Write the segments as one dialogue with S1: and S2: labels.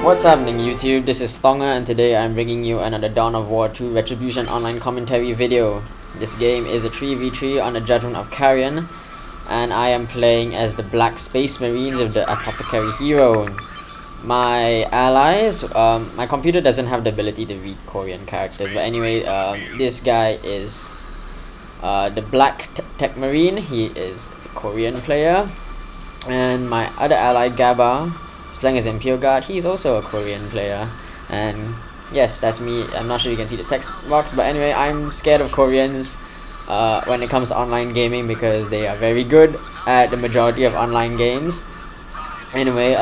S1: What's happening YouTube, this is Thongger and today I'm bringing you another Dawn of War 2 Retribution online commentary video. This game is a 3v3 on the judgment of Carrion and I am playing as the Black Space Marines with the Apothecary hero. My allies, my computer doesn't have the ability to read Korean characters, but anyway, this guy is the Black techmarine. He is a Korean player, and my other ally Gaba playing as Imperial Guard. He's also a Korean player, and yes, that's me. I'm not sure you can see the text box, but anyway, I'm scared of Koreans when it comes to online gaming because they are very good at the majority of online games. Anyway,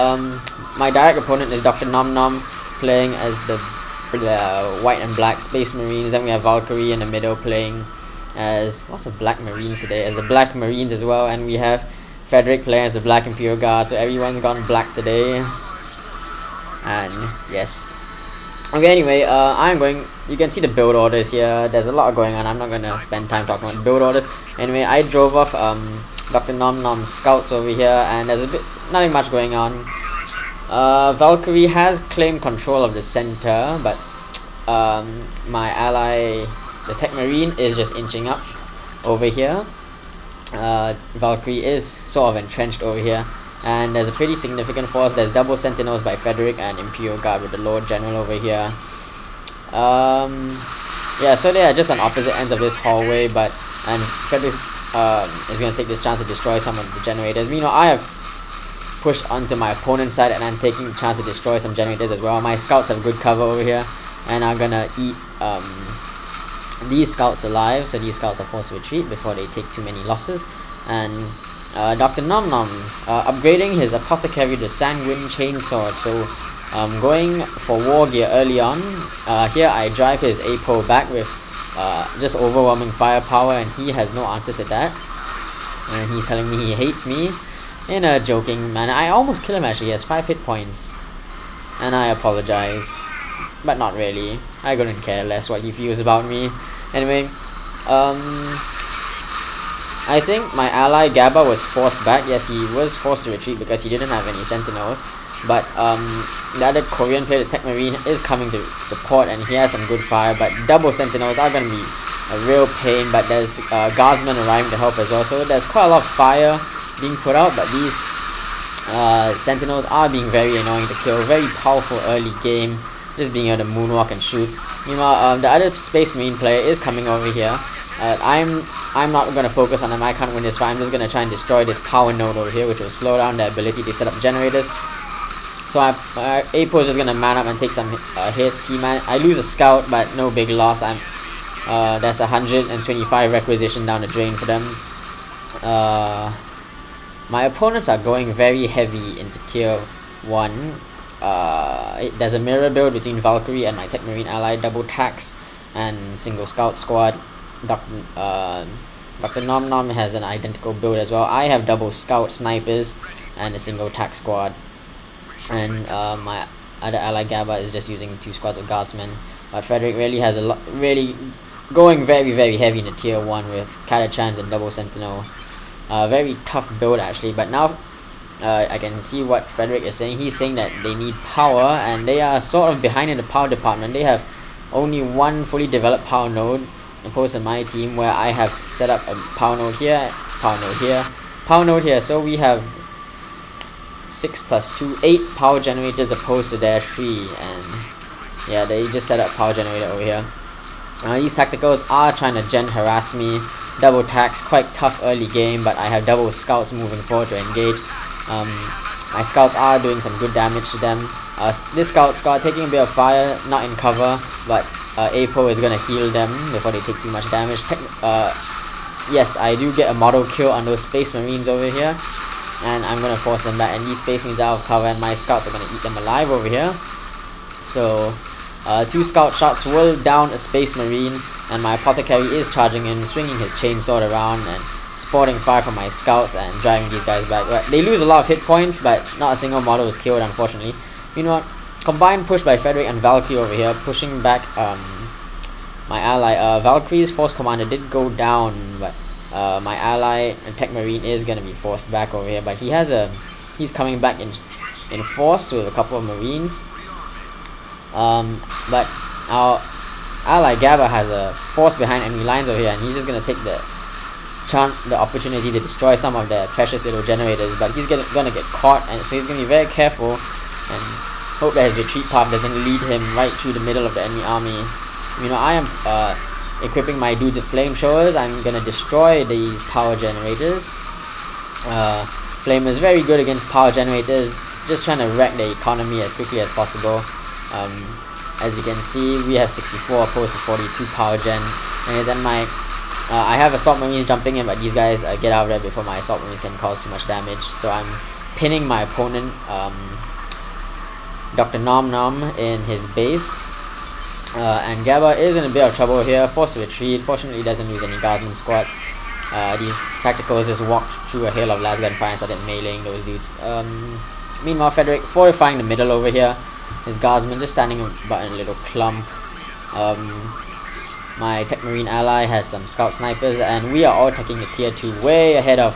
S1: my direct opponent is Dr.NomNom playing as the white and black Space Marines. Then we have Valkyrie in the middle playing as lots of black Marines today, as the Black Marines as well, and we have Federick playing as the Black Imperial Guard, so everyone's gone black today. And yes. Okay, anyway, you can see the build orders here. There's a lot going on. I'm not gonna spend time talking about build orders. Anyway, I drove off Dr.NomNom's scouts over here, and there's nothing much going on. Valkyrie has claimed control of the center, but my ally, the techmarine, is just inching up over here. Valkyrie is sort of entrenched over here, and there's a pretty significant force. There's double sentinels by Federick and Imperial Guard with the Lord General over here. Yeah, so they are just on opposite ends of this hallway, and Federick is going to take this chance to destroy some of the generators. Meanwhile, I have pushed onto my opponent's side and I'm taking the chance to destroy some generators as well. My scouts have good cover over here and are gonna eat these scouts alive, so these scouts are forced to retreat before they take too many losses. And Dr.NomNom upgrading his apothecary to sanguine chainsword, so going for war gear early on. Here I drive his apo back with just overwhelming firepower, and he has no answer to that, and he's telling me he hates me in a joking manner. I almost kill him actually. He has 5 hit points, and I apologize, but not really. I couldn't care less what he feels about me. Anyway, I think my ally Gaba was forced back. Yes, he was forced to retreat because he didn't have any sentinels. But the other Korean player, the techmarine, is coming to support, and he has some good fire. But double sentinels are going to be a real pain. But there's guardsmen arriving to help as well. So there's quite a lot of fire being put out. But these sentinels are being very annoying to kill. Very powerful early game, just being able to moonwalk and shoot. Meanwhile, the other Space Marine player is coming over here. I'm not going to focus on him. I can't win this fight. I'm just going to try and destroy this power node over here, which will slow down the ability to set up generators. So Apo is just going to man up and take some hits. I lose a scout, but no big loss. That's 125 requisition down the drain for them. My opponents are going very heavy into tier 1. There's a mirror build between Valkyrie and my techmarine ally, double tax and single scout squad. Dr.NomNom has an identical build as well. I have double scout snipers and a single tax squad, and my other ally Gaba is just using 2 squads of guardsmen. But Federick really has really going very heavy in the tier 1 with Catachans and double sentinel. Very tough build actually, but now I can see what Federick is saying. He's saying that they need power, and they are sort of behind in the power department. They have only 1 fully developed power node, opposed to my team where I have set up a power node here, power node here, power node here. So we have 6 plus 2, 8 power generators opposed to their 3, and yeah, they just set up power generator over here. These tacticals are trying to gen harass me. Double tax, quite tough early game, but I have double scouts moving forward to engage. My scouts are doing some good damage to them. This scout taking a bit of fire, not in cover, but Apo is gonna heal them before they take too much damage. Yes, I do get a model kill on those Space Marines over here, and I'm gonna force them back, and these Space Marines are out of cover, and my scouts are gonna eat them alive over here. So 2 scout shots will down a Space Marine, and my apothecary is charging in, swinging his chainsword around and sporting fire from my scouts and driving these guys back. But they lose a lot of hit points, but not a single model is killed, unfortunately. You know what? Combined push by Federick and Valkyrie over here, pushing back my ally. Valkyrie's force commander did go down, but my ally techmarine is gonna be forced back over here. But he's coming back in force with a couple of marines. But our ally Gaba has a force behind enemy lines over here, and he's just gonna take the opportunity to destroy some of the precious little generators, but he's gonna get caught, and so he's gonna be very careful and hope that his retreat path doesn't lead him right through the middle of the enemy army. You know, I am equipping my dudes with flamethrowers. I'm gonna destroy these power generators. Flame is very good against power generators, just trying to wreck the economy as quickly as possible. As you can see, we have 64 opposed to 42 power gen, and my I have assault marines jumping in, but these guys get out of there before my assault marines can cause too much damage. So I'm pinning my opponent, Dr.NomNom, in his base. And Gaba is in a bit of trouble here, forced to retreat. Fortunately, doesn't lose any guardsman squads. These tacticals just walked through a hail of las gunfire and started meleeing those dudes. Meanwhile, Federick fortifying the middle over here. His guardsmen just standing about in a little clump. My techmarine ally has some scout snipers, and we are all taking the tier 2 way ahead of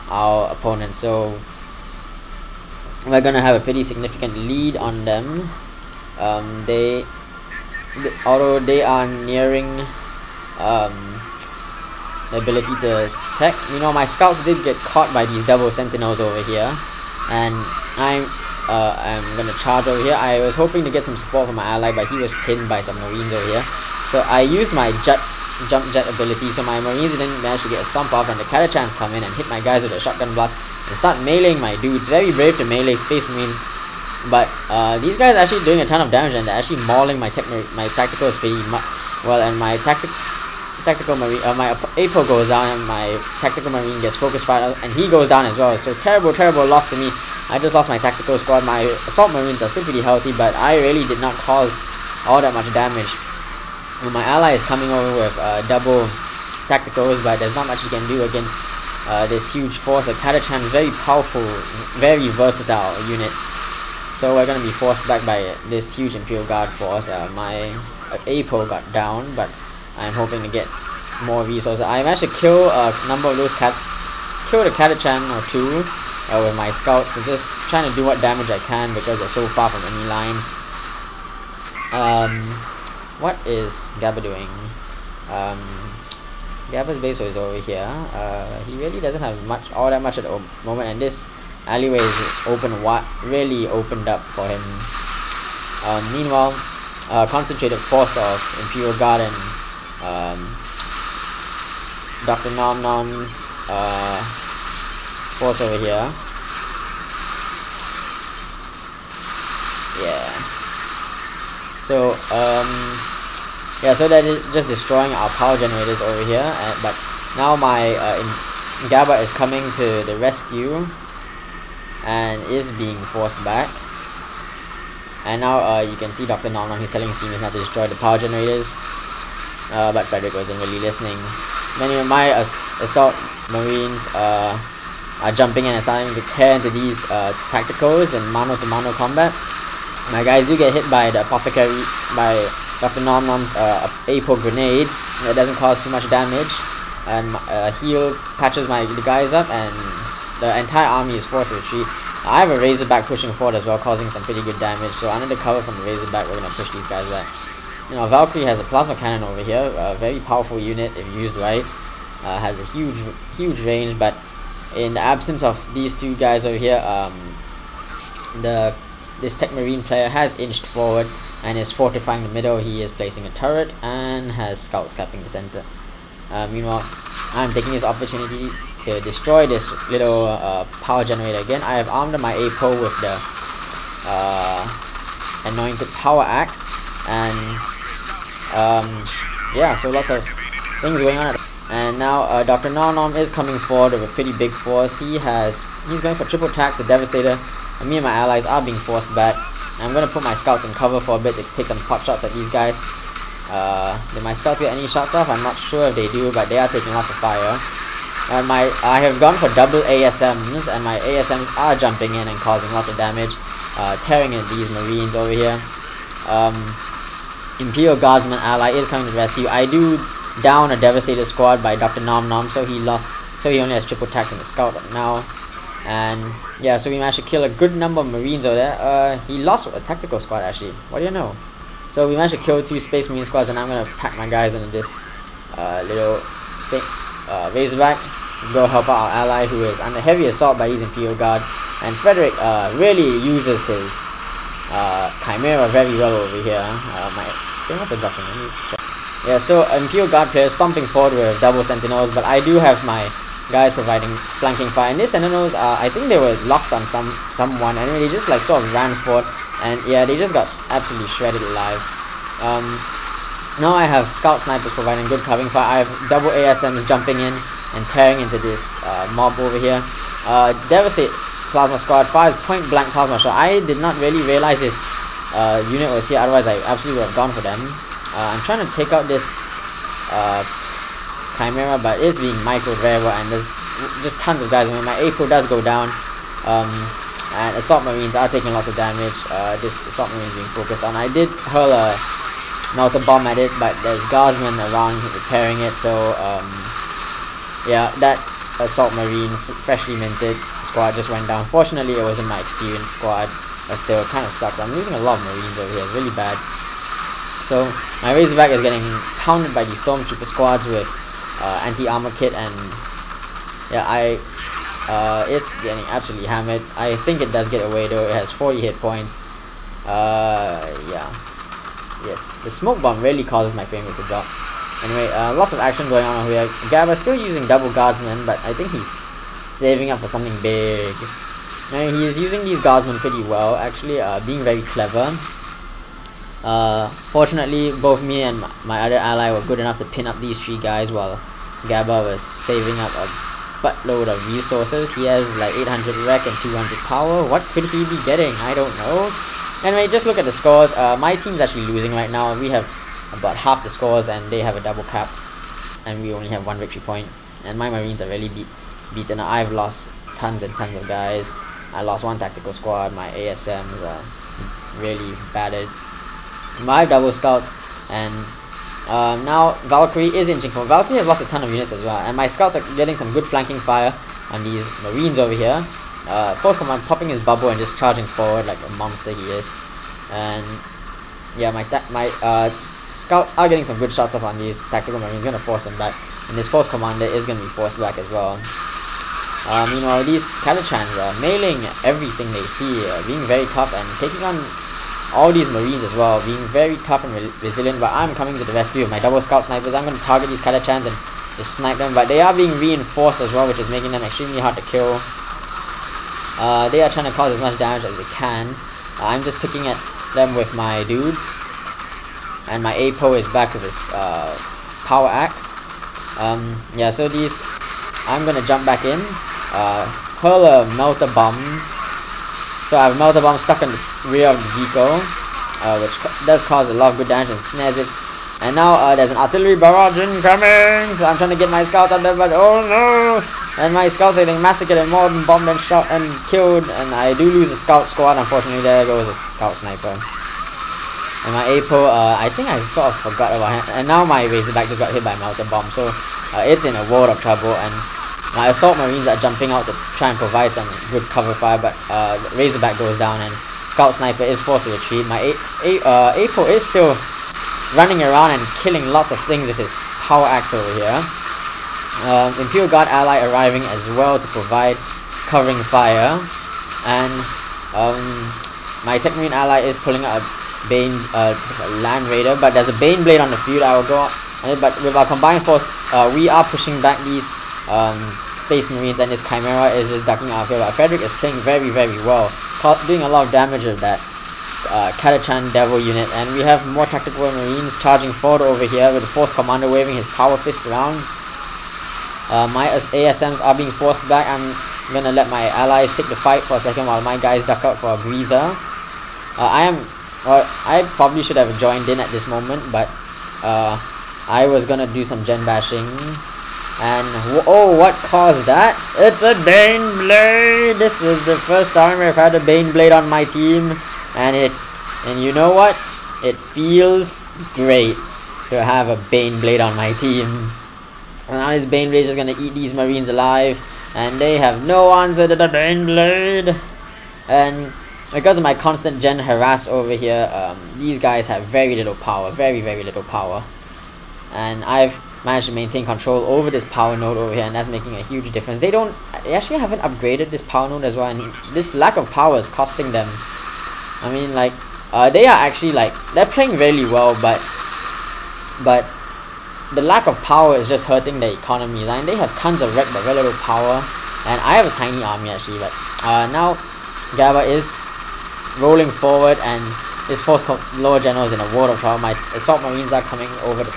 S1: our opponents, so we're gonna have a pretty significant lead on them. Although they are nearing the ability to attack, you know, my scouts did get caught by these double sentinels over here, and I'm gonna charge over here. I was hoping to get some support from my ally, but he was pinned by some marines over here. So I used my jump jet ability, so my marines didn't manage to get a stomp off, and the Catachans come in and hit my guys with a shotgun blast and start meleeing my dudes. Very brave to melee space marines, but these guys are actually doing a ton of damage, and they're actually mauling my tacticals pretty well, and my tactical marine, my APO goes down, and my tactical marine gets focus fire, and he goes down as well. So terrible loss to me. I just lost my tactical squad. My assault marines are still pretty healthy, but I really did not cause all that much damage. My ally is coming over with double tacticals, but there's not much he can do against this huge force. The Catachan is very powerful, very versatile unit. So we're going to be forced back by this huge Imperial Guard force. My APO got down, but I'm hoping to get more resources. I managed to kill a number of those kill the Catachan or two with my scouts. So just trying to do what damage I can because they're so far from enemy lines. What is Gaba doing? Gaba's base is over here. He really doesn't have all that much at the moment, and this alleyway is really opened up for him. Meanwhile, concentrated force of Imperial Guard and Dr.NomNom's force over here. Yeah. So so that is just destroying our power generators over here. But now my Gaba is coming to the rescue and is being forced back. And now you can see Dr.NomNom, he's telling his teammates not to destroy the power generators. But Federick wasn't really listening. Then my assault marines are jumping in and starting to tear into these tacticals and mano-to-mano combat. My guys do get hit by the apothecary, by Dr.NomNom's APO grenade. It doesn't cause too much damage, and heal patches the guys up, and the entire army is forced to retreat. I have a Razorback pushing forward as well, causing some pretty good damage. So under the cover from the Razorback, we're gonna push these guys back. You know, Valkyrie has a plasma cannon over here, a very powerful unit if used right. Has a huge range, but in the absence of these two guys over here, this techmarine player has inched forward and is fortifying the middle. He is placing a turret and has scouts capping the center. Meanwhile, I'm taking this opportunity to destroy this little power generator again. I have armed my APO with the anointed power axe, and yeah, so lots of things going on. And now Dr.NomNom is coming forward with a pretty big force. He's going for triple attacks, a Devastator, and me and my allies are being forced back. I'm going to put my scouts in cover for a bit to take some pot shots at these guys. Did my scouts get any shots off? I'm not sure if they do, but they are taking lots of fire. And I have gone for double ASMs, and my ASMs are jumping in and causing lots of damage, tearing at these marines over here. Imperial Guardsman ally is coming to rescue. I do down a Devastator squad by Dr.NomNom, so he only has triple attacks in the scout now. And yeah, so we managed to kill a good number of marines over there. He lost a tactical squad actually. What do you know? So we managed to kill 2 Space Marine squads, and I'm gonna pack my guys into this little thing, Razorback, go help out our ally who is under heavy assault by using PO Guard. And Federick really uses his Chimera very well over here. My famous are dropping. Let me check. Yeah, so Imperial Guard players stomping forward with double Sentinels, but I do have my guys providing flanking fire. And these Sentinels, I think they were locked on someone. Anyway, they just like sort of ran forward, and yeah, they just got absolutely shredded alive. Now I have Scout Snipers providing good covering fire. I have double ASMs jumping in and tearing into this mob over here. Devastate Plasma Squad fires point blank plasma shot. I did not really realize this unit was here, otherwise I absolutely would have gone for them. I'm trying to take out this Chimera, but it's being microed very well, and there's just tons of guys. I mean, my APO does go down, and Assault Marines are taking lots of damage. This Assault Marine is being focused on. I did hurl a Melter Bomb at it, but there's Guardsmen around repairing it, so yeah, that Assault Marine, freshly minted squad, just went down. Fortunately, it wasn't my experienced squad, but still, it kind of sucks. I'm losing a lot of Marines over here, it's really bad. So, my Razorback is getting pounded by these Stormtrooper squads with anti-armor kit, and yeah, it's getting absolutely hammered. I think it does get away though, it has 40 hit points. Yeah. Yes, the smoke bomb really causes my frame rates to drop. Anyway, lots of action going on over here. Gaba still using double Guardsmen, but I think he's saving up for something big. And he is using these Guardsmen pretty well, actually, being very clever. Fortunately, both me and my other ally were good enough to pin up these 3 guys while Gaba was saving up a buttload of resources. He has like 800 rec and 200 power. What could he be getting? I don't know. Anyway, just look at the scores. My team's actually losing right now. We have about half the scores, and they have a double cap, and we only have 1 victory point. And my Marines are really beaten. I've lost tons and tons of guys. I lost 1 tactical squad. My ASMs are really battered. I have double scouts, and now Valkyrie is inching forward. Valkyrie has lost a ton of units as well, and my scouts are getting some good flanking fire on these Marines over here. Fourth command popping his bubble and just charging forward like a monster he is. And yeah, my scouts are getting some good shots off on these tactical Marines, gonna force them back, and this force commander is gonna be forced back as well. Meanwhile, these Kalachans are mailing everything they see, being very tough and taking on all these Marines as well, being very tough and resilient. But I'm coming to the rescue with my double Scout Snipers. I'm gonna target these Kalachans and just snipe them, but they are being reinforced as well, which is making them extremely hard to kill. They are trying to cause as much damage as they can. I'm just picking at them with my dudes, and my APO is back with his power axe. Yeah, so these, I'm gonna jump back in, hurl a Melter Bomb. So I have a Melter Bomb stuck in the rear of the vehicle, which does cause a lot of good damage and snares it. And now there's an artillery barrage incoming, so I'm trying to get my scouts out there, but oh no! And my scouts are getting massacred and more than bombed and shot and killed, and I do lose a scout squad. Unfortunately, there goes a scout sniper. And my APO, I think I sort of forgot about him. And now my Razorback just got hit by a Melter Bomb, so it's in a world of trouble. And my Assault Marines are jumping out to try and provide some good cover fire, but Razorback goes down and Scout Sniper is forced to retreat. My APO is still running around and killing lots of things with his power axe over here. Imperial Guard ally arriving as well to provide covering fire, and my techmarine ally is pulling out a Bane Land Raider, but there's a Bane Blade on the field. I will go on it, but with our combined force, we are pushing back these Space Marines, and this Chimera is just ducking out of here. But Federick is playing very well, doing a lot of damage with that Kalachan Devil unit, and we have more tactical Marines charging forward over here with the Force Commander waving his power fist around. My ASMs are being forced back. I'm gonna let my allies take the fight for a second while my guys duck out for a breather. I probably should have joined in at this moment, but I was gonna do some gen bashing, and oh, what caused that? It's a Bane Blade! This was the first time I've had a Bane Blade on my team, and you know what? It feels great to have a Bane Blade on my team. And now this Bane Blade is just gonna eat these Marines alive, and they have no answer to the Bane Blade. And because of my constant gen harass over here, these guys have very little power, very little power, and I've managed to maintain control over this power node over here, and that's making a huge difference. They actually haven't upgraded this power node as well, and this lack of power is costing them. I mean, like, they are actually, like, they're playing really well, but the lack of power is just hurting the economy. I mean, they have tons of wreck but very little power, and I have a tiny army actually. But now Gaba is rolling forward, and his force lower general is in a world of trouble. My assault marines are coming over the.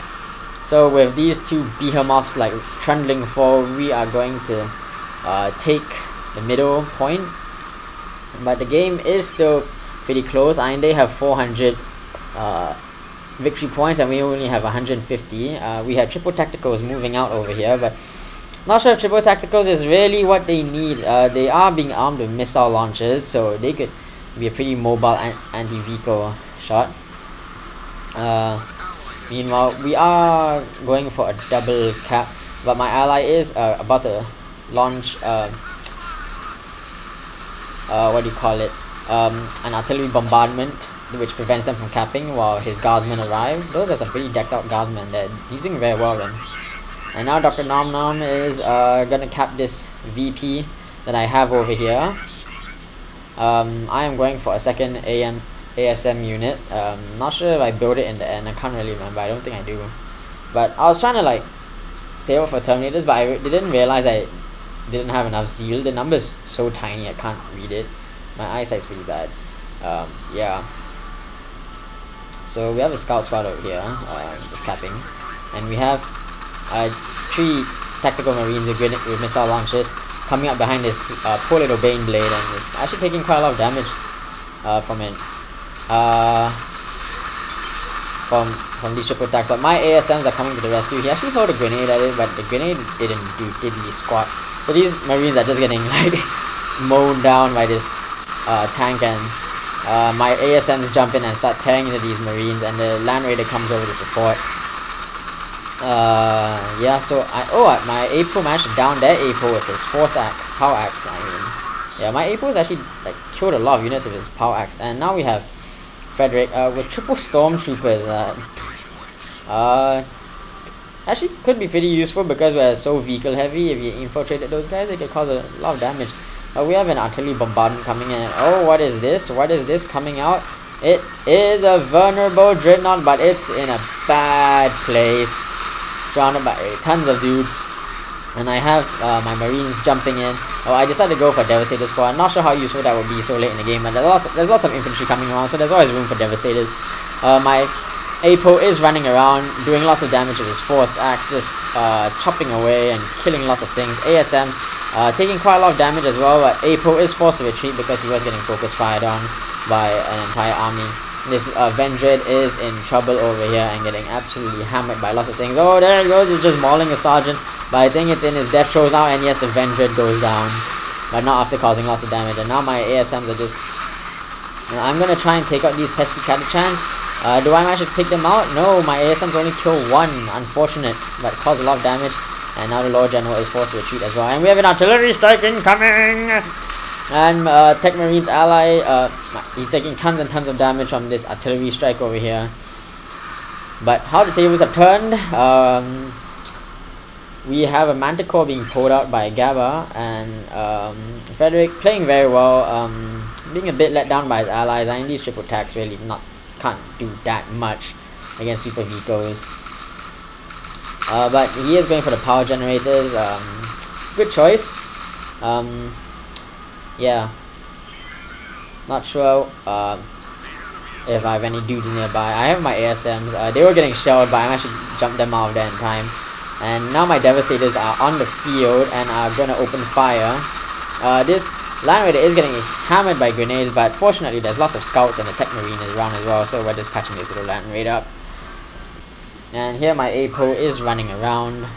S1: So with these two behemoths like trundling forward, we are going to take the middle point. But the game is still pretty close. I mean, they have 400 victory points and we only have 150. We have triple tacticals moving out over here, but not sure if triple tacticals is really what they need. They are being armed with missile launchers, so they could be a pretty mobile anti-vehicle shot. Meanwhile, we are going for a double cap, but my ally is about to launch what do you call it, an artillery bombardment, which prevents them from capping while his guardsmen arrive. Those are some pretty decked out guardsmen. He's doing very well then. And now Dr.NomNom is gonna cap this VP that I have over here. I am going for a second ASM unit. Not sure if I built it in the end. I can't really remember. I don't think I do. But I was trying to like save up for Terminators, but I didn't realize I didn't have enough zeal. The number's so tiny I can't read it. My eyesight's pretty bad. Yeah. So we have a scout squad over here, just capping, and we have 3 tactical marines with missile launchers coming up behind this poor little Bane blade, and it's actually taking quite a lot of damage from it, from these triple attacks. But my ASMs are coming to the rescue. He actually hurled a grenade at it, but the grenade didn't do diddly squat. So these marines are just getting like mown down by this tank, and my ASMs jump in and start tearing into these marines, and the Land Raider comes over to support. Yeah, so my Apo managed to down their Apo with his power axe. I mean, yeah, my Apo has actually like killed a lot of units with his power axe, and now we have Federick with triple stormtroopers. Actually could be pretty useful because we're so vehicle heavy. If you infiltrated those guys, it could cause a lot of damage. We have an artillery bombardment coming in, and oh, what is this? What is this coming out? It is a vulnerable dreadnought, but it's in a bad place, surrounded by tons of dudes. And I have my marines jumping in. Oh, I decided to go for Devastator squad. I'm not sure how useful that would be so late in the game, but there's lots of infantry coming around, so there's always room for Devastators. My Apo is running around, doing lots of damage with his force axe, just chopping away and killing lots of things. ASMs taking quite a lot of damage as well, but Apo is forced to retreat because he was getting focus fired on by an entire army. This Vendread is in trouble over here and getting absolutely hammered by lots of things. Oh, there it goes, it's just mauling a sergeant, but I think it's in his death throes now, and yes, the Vendread goes down, but not after causing lots of damage. And now my ASMs are just... I'm gonna try and take out these pesky Catachans. Do I manage to take them out? No, my ASMs only kill 1, unfortunate, but cause a lot of damage. And now the Lord General is forced to retreat as well. And we have an artillery strike incoming! And techmarine's ally, he's taking tons and tons of damage from this artillery strike over here. But how the tables have turned, we have a Manticore being pulled out by Gaba, and Federick playing very well, being a bit let down by his allies. I mean, these triple attacks really can't do that much against super vehicles. But he is going for the power generators. Good choice. Yeah. Not sure if I have any dudes nearby. I have my ASMs. They were getting shelled, but I managed to jump them out of there in time. And now my Devastators are on the field and are going to open fire. This Land Raider is getting hammered by grenades, but fortunately there's lots of scouts and the techmarine is around as well, so we're just patching this little Land Raider up. And here my Apo is running around.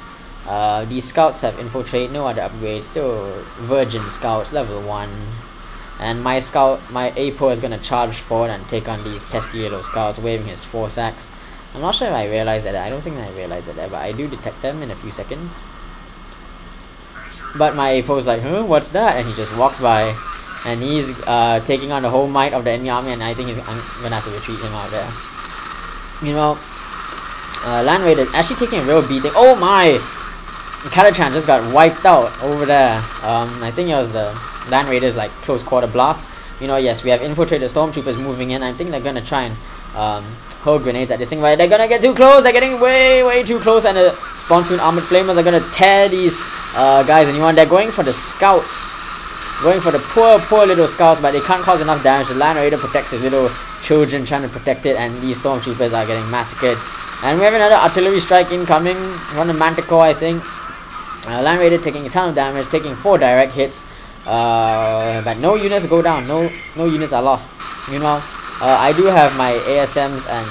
S1: These scouts have infiltrate, no other upgrades, still virgin scouts, level 1. And my Apo is gonna charge forward and take on these pesky little scouts, waving his force axe. I'm not sure if I realized that. I don't think I realized that, but I do detect them in a few seconds. But my Apo is like, huh, what's that? And he just walks by and he's taking on the whole might of the enemy army, and I think I'm gonna have to retreat him out there. Meanwhile, Land Raider actually taking a real beating. Oh my! Kalichan just got wiped out over there. I think it was the Land Raiders like close quarter blast. Yes, we have infiltrated stormtroopers moving in. I think they're gonna try and hurl grenades at this thing, but they're gonna get too close. They're getting way too close, and the Sponsoon armored flamers are gonna tear these guys. And they're going for the scouts, going for the poor little scouts, but they can't cause enough damage. The Land Raider protects his little children, trying to protect it, and these stormtroopers are getting massacred. And we have another artillery strike incoming from the Manticore, I think. Land Raider taking a ton of damage, taking 4 direct hits, but no units go down. No units are lost. Meanwhile, I do have my ASMs and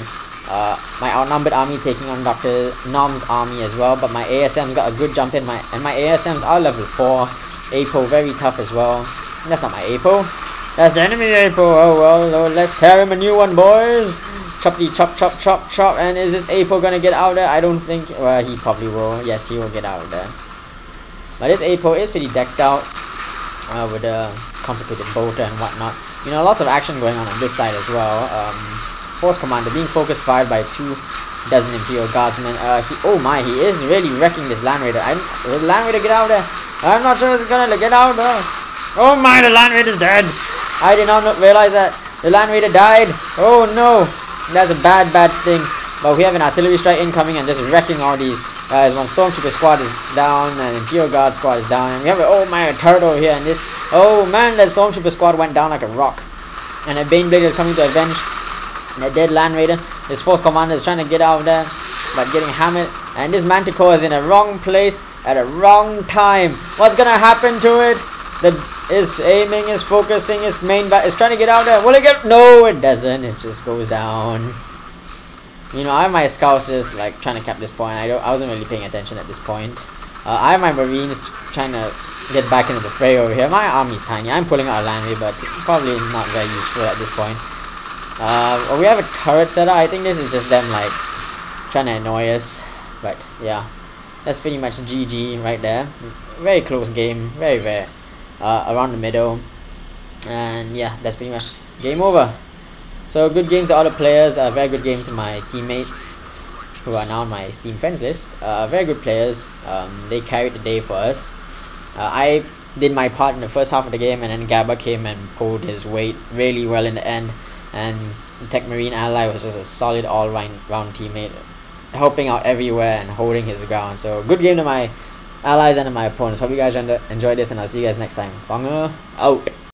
S1: my outnumbered army taking on Dr.NomNom's army as well, but my ASMs got a good jump in. My ASMs are level 4. APO very tough as well. That's not my APO. That's the enemy APO. Oh well, let's tear him a new one, boys. Choppy chop chop chop chop. And is this APO gonna get out there? I don't think. Well, he probably will. Yes, he will get out there. But this APO is pretty decked out with a consecrated bolter and whatnot. Lots of action going on this side as well. Force Commander being focused fired by 2 dozen Imperial Guardsmen. Oh my, he is really wrecking this Land Raider. Will the Land Raider get out there? I'm not sure it's gonna get out there. Oh my, the Land Raider's dead. I did not realize that the Land Raider died. Oh no, that's a bad thing. But we have an artillery strike incoming and just wrecking all these guys. One Stormtrooper squad is down, and Imperial Guard squad is down. And we have a turret over here, and this. Oh man, that Stormtrooper squad went down like a rock. And a Baneblade is coming to avenge the dead Land Raider. His 4th commander is trying to get out of there, but getting hammered. And this Manticore is in a wrong place at a wrong time. What's gonna happen to it? Is aiming, is focusing, is main bat is trying to get out there. Will it get? No, it doesn't. It just goes down. I have my scouts just like trying to cap this point. I wasn't really paying attention at this point. I have my Marines trying to get back into the fray over here. My army's tiny. I'm pulling out a Land Raider, but probably not very useful at this point. We have a turret set up. I think this is just them like trying to annoy us. But yeah, that's pretty much GG right there. Very close game. Very around the middle. And yeah, that's pretty much game over. So good game to all the players. A very good game to my teammates who are now on my Steam friends list. Very good players. They carried the day for us. I did my part in the first half of the game, and then Gaba came and pulled his weight really well in the end. And the techmarine ally was just a solid all-round teammate, helping out everywhere and holding his ground. So good game to my allies and to my opponents. Hope you guys enjoyed this, and I'll see you guys next time. Thongger out.